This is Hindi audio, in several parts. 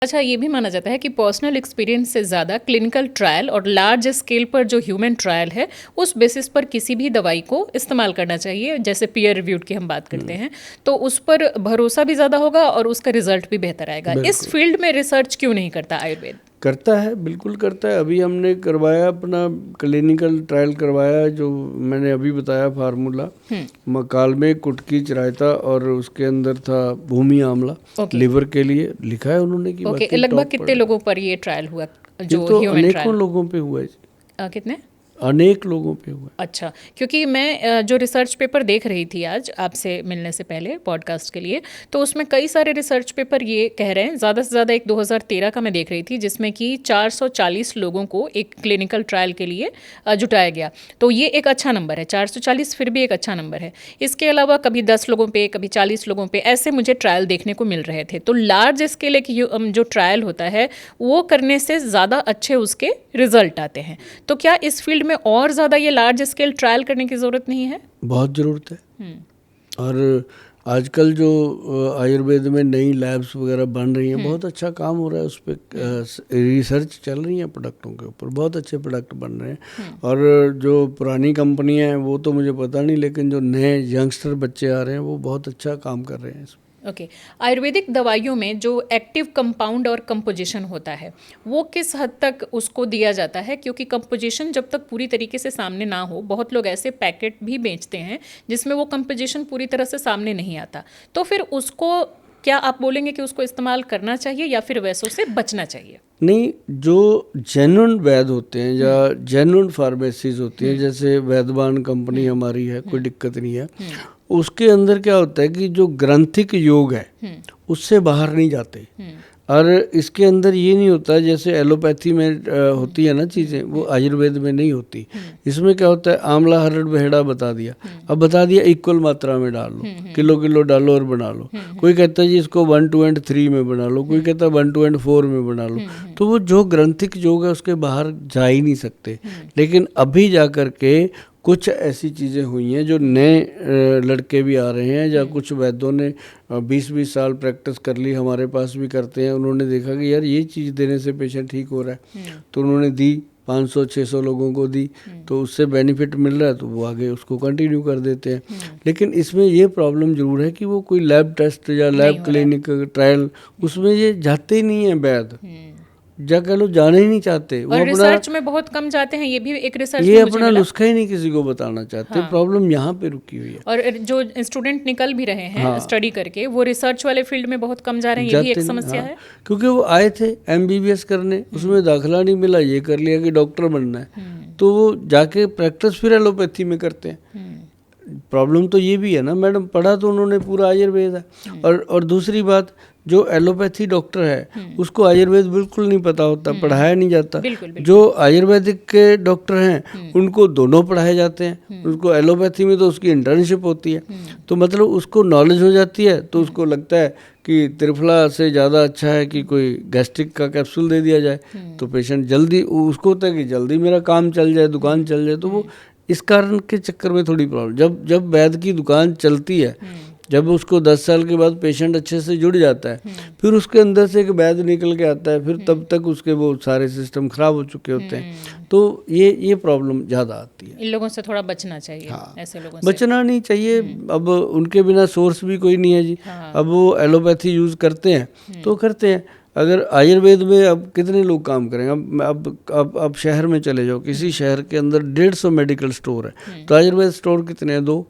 अच्छा, ये भी माना जाता है कि पर्सनल एक्सपीरियंस से ज़्यादा क्लिनिकल ट्रायल और लार्ज स्केल पर जो ह्यूमन ट्रायल है उस बेसिस पर किसी भी दवाई को इस्तेमाल करना चाहिए। जैसे पीयर रिव्यूड की हम बात करते हैं तो उस पर भरोसा भी ज़्यादा होगा और उसका रिजल्ट भी बेहतर आएगा। इस बिल्कुल फील्ड में रिसर्च क्यों नहीं करता आयुर्वेद? करता है, बिल्कुल करता है। अभी हमने करवाया, अपना क्लिनिकल ट्रायल करवाया, जो मैंने अभी बताया फार्मूला, मकाल में कुटकी चिरायता और उसके अंदर था भूमि आंवला, लिवर के लिए लिखा है उन्होंने कि ओके, बाकी लगभग टॉप कितने पर। लोगों पर ये ट्रायल हुआ, ये जो तो ह्यूमन अनेकों ट्रायल? लोगों पे हुआ है जी, कितने? अनेक लोगों पे हुआ है। अच्छा, क्योंकि मैं जो रिसर्च पेपर देख रही थी आज आपसे मिलने से पहले पॉडकास्ट के लिए, तो उसमें कई सारे रिसर्च पेपर ये कह रहे हैं, ज़्यादा से ज़्यादा एक 2013 का मैं देख रही थी जिसमें कि 440 लोगों को एक क्लिनिकल ट्रायल के लिए जुटाया गया। तो ये एक अच्छा नंबर है, 440 फिर भी एक अच्छा नंबर है। इसके अलावा कभी 10 लोगों पे, कभी 40 लोगों पे ऐसे मुझे ट्रायल देखने को मिल रहे थे। तो लार्ज स्केल एक जो ट्रायल होता है वो करने से ज़्यादा अच्छे उसके रिजल्ट आते हैं। तो क्या इस फील्ड में और ज़्यादा ये लार्ज स्केल ट्रायल करने की ज़रूरत नहीं है? बहुत ज़रूरत है। और आजकल जो आयुर्वेद में नई लैब्स वगैरह बन रही हैं, बहुत अच्छा काम हो रहा है उस पर। रिसर्च चल रही है प्रोडक्टों के ऊपर, बहुत अच्छे प्रोडक्ट बन रहे हैं। और जो पुरानी कंपनियां हैं वो तो मुझे पता नहीं, लेकिन जो नए यंगस्टर बच्चे आ रहे हैं वो बहुत अच्छा काम कर रहे हैं इसमें। ओके, आयुर्वेदिक दवाइयों में जो एक्टिव कंपाउंड और कंपोजिशन होता है वो किस हद तक उसको दिया जाता है? क्योंकि कंपोजिशन जब तक पूरी तरीके से सामने ना हो, बहुत लोग ऐसे पैकेट भी बेचते हैं जिसमें वो कंपोजिशन पूरी तरह से सामने नहीं आता, तो फिर उसको क्या आप बोलेंगे कि उसको इस्तेमाल करना चाहिए या फिर वैसों से बचना चाहिए? नहीं, जो जेन्युइन वैद होते हैं या जेन्युइन फार्मेसीज होती हैं, जैसे वैदवान कंपनी हमारी है, कोई दिक्कत नहीं है। उसके अंदर क्या होता है कि जो ग्रंथिक योग है उससे बाहर नहीं जाते। और इसके अंदर ये नहीं होता जैसे एलोपैथी में होती है ना चीज़ें, वो आयुर्वेद में नहीं होती। इसमें क्या होता है, आंवला हरड़ बहेड़ा बता दिया, अब बता दिया इक्वल मात्रा में डाल लो, किलो किलो डालो और बना लो। कोई कहता है जी इसको 1 to 3 में बना लो, कोई कहता है 1 to 4 में बना लो। तो वो जो ग्रंथिक योग है उसके बाहर जा ही नहीं सकते। लेकिन अभी जा कर के कुछ ऐसी चीज़ें हुई हैं, जो नए लड़के भी आ रहे हैं, या कुछ वैद्यों ने 20-20 साल प्रैक्टिस कर ली, हमारे पास भी करते हैं। उन्होंने देखा कि यार ये चीज़ देने से पेशेंट ठीक हो रहा है, तो उन्होंने दी, 500-600 लोगों को दी, तो उससे बेनिफिट मिल रहा है तो वो आगे उसको कंटिन्यू कर देते हैं। लेकिन इसमें ये प्रॉब्लम ज़रूर है कि वो कोई लैब टेस्ट या लैब क्लिनिक ट्रायल उसमें ये जाते ही नहीं है वैद, जा कह लो जाना ही नहीं चाहते। वो और अपना रिसर्च में बहुत कम जाते हैं, ये भी एक रिसर्च ये में मुझे अपना मिला। नुस्खा ही नहीं किसी को बताना चाहते। प्रॉब्लम यहाँ पे रुकी हुई है। और जो स्टूडेंट निकल भी रहे हैं स्टडी करके, वो रिसर्च वाले फील्ड में बहुत कम जा रहे हैं, ये भी एक जाते नहीं, समस्या है। क्योंकि वो आए थे MBBS करने, उसमें दाखिला नहीं मिला, ये कर लिया कि डॉक्टर बनना है, तो वो जाके प्रैक्टिस फिर एलोपैथी में करते हैं। प्रॉब्लम तो ये भी है ना मैडम, पढ़ा तो उन्होंने पूरा आयुर्वेद है। और दूसरी बात, जो एलोपैथी डॉक्टर है उसको आयुर्वेद बिल्कुल नहीं पता होता, पढ़ाया नहीं जाता। जो आयुर्वेदिक के डॉक्टर हैं उनको दोनों पढ़ाए जाते हैं। उसको एलोपैथी में तो उसकी इंटर्नशिप होती है, तो मतलब उसको नॉलेज हो जाती है, तो उसको लगता है कि त्रिफला से ज़्यादा अच्छा है कि कोई गैस्ट्रिक का कैप्सूल दे दिया जाए, तो पेशेंट जल्दी, उसको होता है कि जल्दी मेरा काम चल जाए, दुकान चल जाए। तो वो इस कारण के चक्कर में थोड़ी प्रॉब्लम, जब वैद्य की दुकान चलती है, जब उसको 10 साल के बाद पेशेंट अच्छे से जुड़ जाता है, फिर उसके अंदर से एक वैद्य निकल के आता है, फिर तब तक उसके वो सारे सिस्टम खराब हो चुके होते हैं। तो ये प्रॉब्लम ज़्यादा आती है। इन लोगों से थोड़ा बचना चाहिए। हाँ, ऐसे लोगों से बचना नहीं चाहिए। अब उनके बिना सोर्स भी कोई नहीं है जी। अब वो एलोपैथी यूज़ करते हैं तो करते हैं। अगर आयुर्वेद में अब कितने लोग काम करेंगे? अब शहर में चले जाओ, किसी शहर के अंदर 150 मेडिकल स्टोर है, तो आयुर्वेद स्टोर कितने हैं? 2।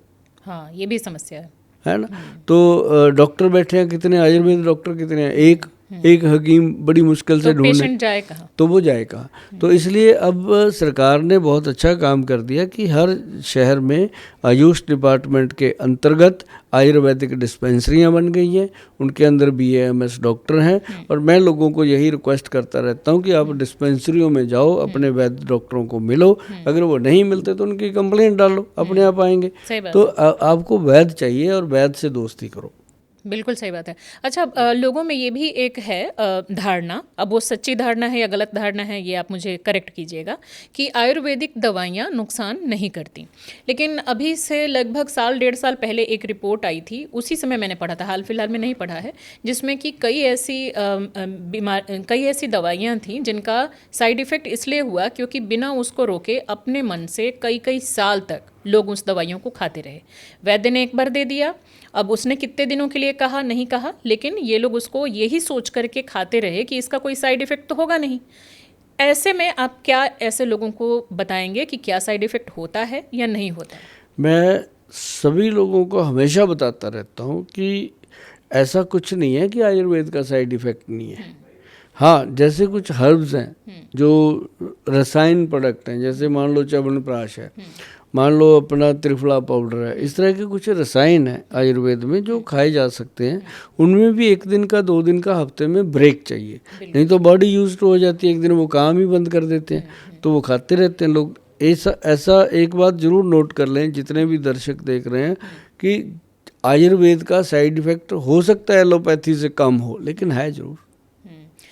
हाँ, ये भी समस्या है ना? तो डॉक्टर बैठे हैं कितने, आयुर्वेद डॉक्टर कितने हैं? एक हकीम बड़ी मुश्किल से ढूंढे, पेशेंट जाए कहाँ? तो वो जाए कहाँ? तो इसलिए अब सरकार ने बहुत अच्छा काम कर दिया कि हर शहर में आयुष डिपार्टमेंट के अंतर्गत आयुर्वेदिक डिस्पेंसरियां बन गई हैं, उनके अंदर BAMS डॉक्टर हैं। और मैं लोगों को यही रिक्वेस्ट करता रहता हूं कि आप डिस्पेंसरियों में जाओ, अपने वैद्य डॉक्टरों को मिलो, अगर वो नहीं मिलते तो उनकी कंप्लेंट डालो, अपने आप आएंगे। तो आपको वैद्य चाहिए और वैद्य से दोस्ती करो। बिल्कुल सही बात है। अच्छा, लोगों में ये भी एक है धारणा, अब वो सच्ची धारणा है या गलत धारणा है ये आप मुझे करेक्ट कीजिएगा, कि आयुर्वेदिक दवाइयाँ नुकसान नहीं करती। लेकिन अभी से लगभग साल 1.5 साल पहले एक रिपोर्ट आई थी, उसी समय मैंने पढ़ा था, हाल फिलहाल में नहीं पढ़ा है, जिसमें कि कई ऐसी दवाइयाँ थीं जिनका साइड इफ़ेक्ट इसलिए हुआ क्योंकि बिना उसको रोके अपने मन से कई कई साल तक लोग उस दवाइयों को खाते रहे। वैद्य ने एक बार दे दिया, अब उसने कितने दिनों के लिए कहा नहीं कहा, लेकिन ये लोग उसको यही सोच करके खाते रहे कि इसका कोई साइड इफ़ेक्ट तो होगा नहीं। ऐसे में आप क्या ऐसे लोगों को बताएंगे कि क्या साइड इफ़ेक्ट होता है या नहीं होता है? मैं सभी लोगों को हमेशा बताता रहता हूँ कि ऐसा कुछ नहीं है कि आयुर्वेद का साइड इफ़ेक्ट नहीं है। हाँ, जैसे कुछ हर्ब्स हैं जो रसायन प्रोडक्ट हैं, जैसे मान लो च्यवनप्राश है, मान लो अपना त्रिफला पाउडर है, इस तरह के कुछ रसायन हैं आयुर्वेद में जो खाए जा सकते हैं। उनमें भी 1 दिन का 2 दिन का हफ्ते में ब्रेक चाहिए, नहीं तो बॉडी यूज टू हो जाती है, एक दिन वो काम ही बंद कर देते हैं, तो वो खाते रहते हैं लोग। ऐसा एक बात जरूर नोट कर लें जितने भी दर्शक देख रहे हैं कि आयुर्वेद का साइड इफेक्ट हो सकता है एलोपैथी से कम हो, लेकिन है जरूर।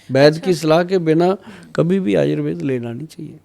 वैद्य की सलाह के बिना कभी भी आयुर्वेद लेना नहीं चाहिए।